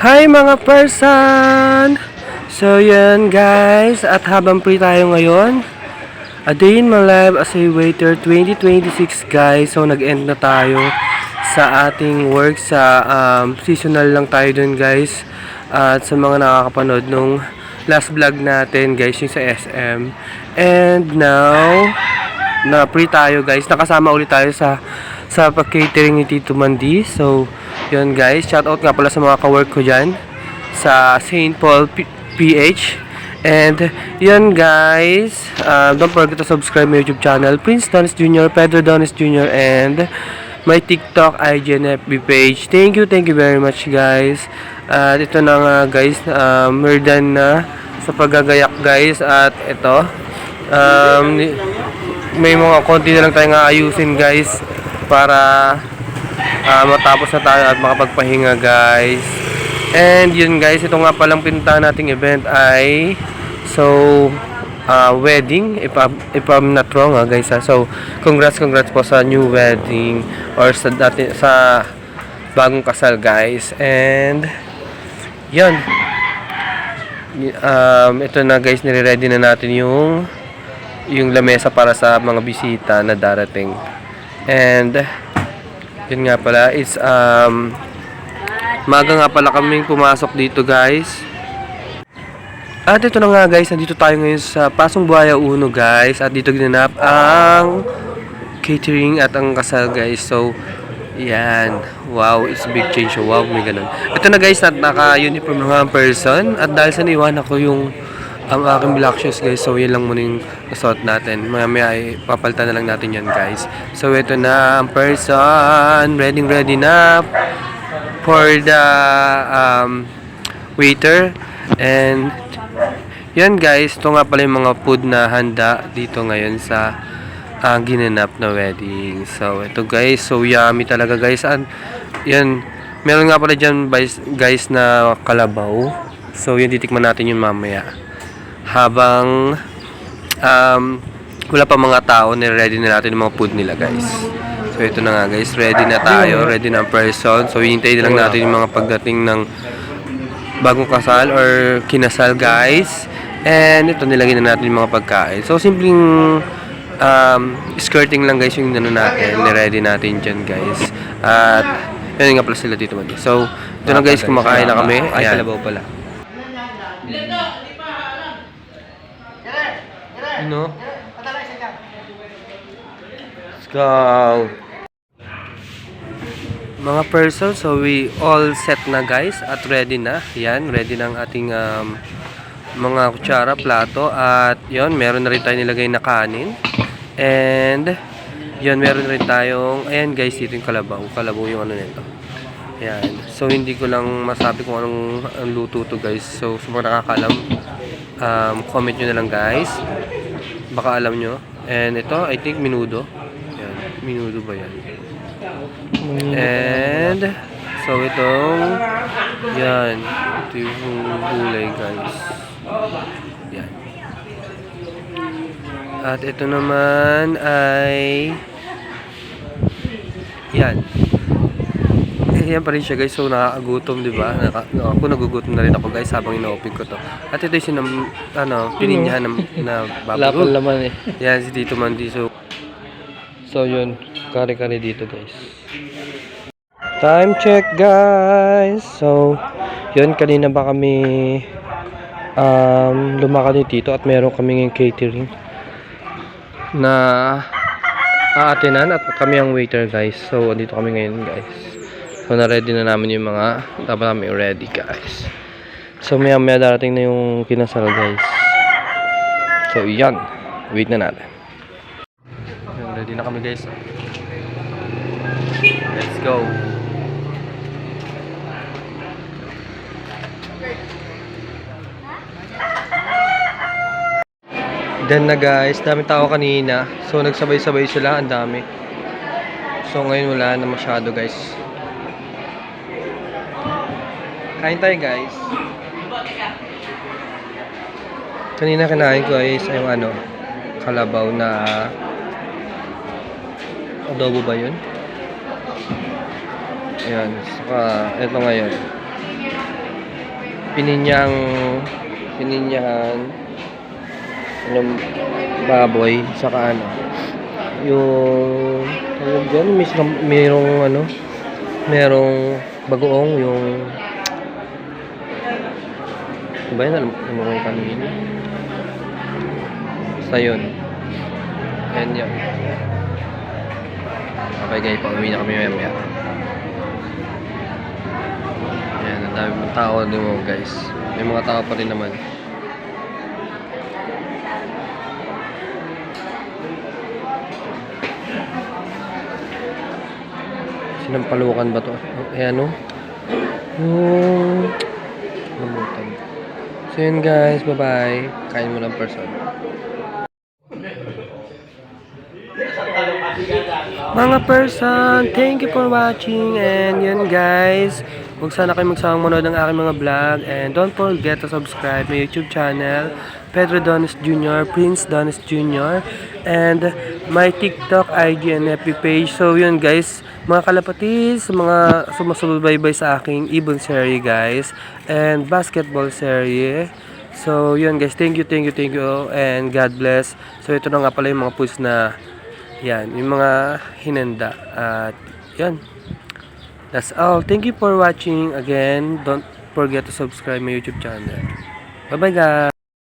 Hi mga person! So yan guys, at habang free tayo ngayon, a day in my life as a waiter 2026 guys. So nag-end na tayo sa ating work sa seasonal lang tayo dun guys. At sa mga nakakapanood nung last vlog natin guys, yung sa SM. And now, na free tayo guys, nakasama ulit tayo sa pag-catering ni Tito Mandi. So yun guys, shoutout nga pala sa mga ka-work ko dyan sa St. Paul PH. And yun guys, don't forget to subscribe my YouTube channel, Prince Donis Jr., Pedro Donis Jr. and my TikTok, IG and FB page. Thank you very much guys. At ito na nga guys, we're done na sa paggagayak guys. At ito, may mga konti na lang tayong ayusin guys para matapos na tayo at makapagpahinga guys. And yun guys, ito nga palang pinuntahan nating event ay wedding, if I'm not wrong guys. So congrats po sa new wedding or sa bagong kasal guys. And yun, ito na guys, nire-ready na natin yung lamesa para sa mga bisita na darating. And yun nga pala, it's maga nga pala kaming pumasok dito guys. At ito na nga guys, nandito tayo ngayon sa Pasong Buhaya 1 guys. At dito ginanap ang catering at ang kasal guys. So yan, wow, it's a big change. Wow, may ganun. Ito na guys, at naka-uniform ng person. At dahil sa niwan ako yung ang aking black shoes guys, so yan lang muna yung suot natin. Maya ay papalitan na lang natin yan guys. So ito na ang person, ready na for the waiter. And yan guys, ito nga pala yung mga food na handa dito ngayon sa ginanap na wedding. So ito guys, so yummy talaga guys. And yan, meron nga pala dyan guys na kalabaw. So yan, titikman natin yun mamaya habang wala pa mga tao, nire-ready na natin yung mga food nila guys. So ito na nga guys, ready na tayo, ready na ang person. So hintay na lang natin yung mga pagdating ng bagong kasal or kinasal guys. And ito, nilagay na natin yung mga pagkain. So simpleng skirting lang guys yung natin, nire-ready natin dyan guys. At yun nga pala sila dito man. So ito na guys, kumakain na kami. Ay, kalabaw pala. No? Let's go. Mga person, so we all set na guys at ready na. Yan, ready na ang ating mga kutsara, plato. At yon, meron na rin tayo nilagay na kanin. And yon, meron rin tayong, ayan guys, dito yung kalabaw. Kalabaw yung ano nito. Ayan. So hindi ko lang masabi kung anong luto to guys. So sa mga nakakalam, comment nyo na lang guys, baka alam nyo. And ito, I think minudo. Yan, minudo ba yan? And so itong yan, ito yung gulay guys. Yan. At ito naman ay yan. Yan pa rin siya guys. So nakakagutom, di ba? Ako nagugutom na rin ako guys habang ino-open ko to. At ito yung pininyahan na baboy. Wala pang laman eh. Yan, si Tito Mandi. So yun, kare-kare dito guys. Time check guys. So yun, kanina ba kami lumakad ni Tito at meron kaming catering na aatinan at kami ang waiter guys. So dito kami ngayon guys. So na-ready na namin yung mga dapat namin ready guys. So maya darating na yung kinasal guys. So yan, wait na natin. Ready na kami guys. Let's go. Then na guys, dami tao kanina. So nagsabay-sabay sila, ang dami. So ngayon wala na masyado guys. Kain tayo guys. Kanina kinain ko guys yung kalabaw na adobo ba yun? Ayan, saka ito ngayon pininyang anong baboy saka ano yung tawag dyan, merong bagoong yung ano ba yun, alam mo kung kanina basta yun and yun okay guys, pauwi na kami mamaya. Ayan, ang dami mga tao din mo guys, may mga tao pa rin naman. Sinampalukan ba to? Ayan o. Yung namutan. So yun guys, bye bye. Kain mo ng person. Mga person, thank you for watching. And yun guys, huwag sana kayo magsawang manood ng aking mga vlog. And don't forget to subscribe my YouTube channel, Pedro Donis Jr., Prince Donis Jr. And my TikTok, IG, and FB page. So yun guys, mga kalapatis, mga sumasubaybay sa aking ibon series guys. And basketball series. So yun guys, thank you. And God bless. So ito na nga pala yung mga foods na yan, yung mga hinanda. At yan. That's all. Thank you for watching. Again, don't forget to subscribe my YouTube channel. Bye bye guys.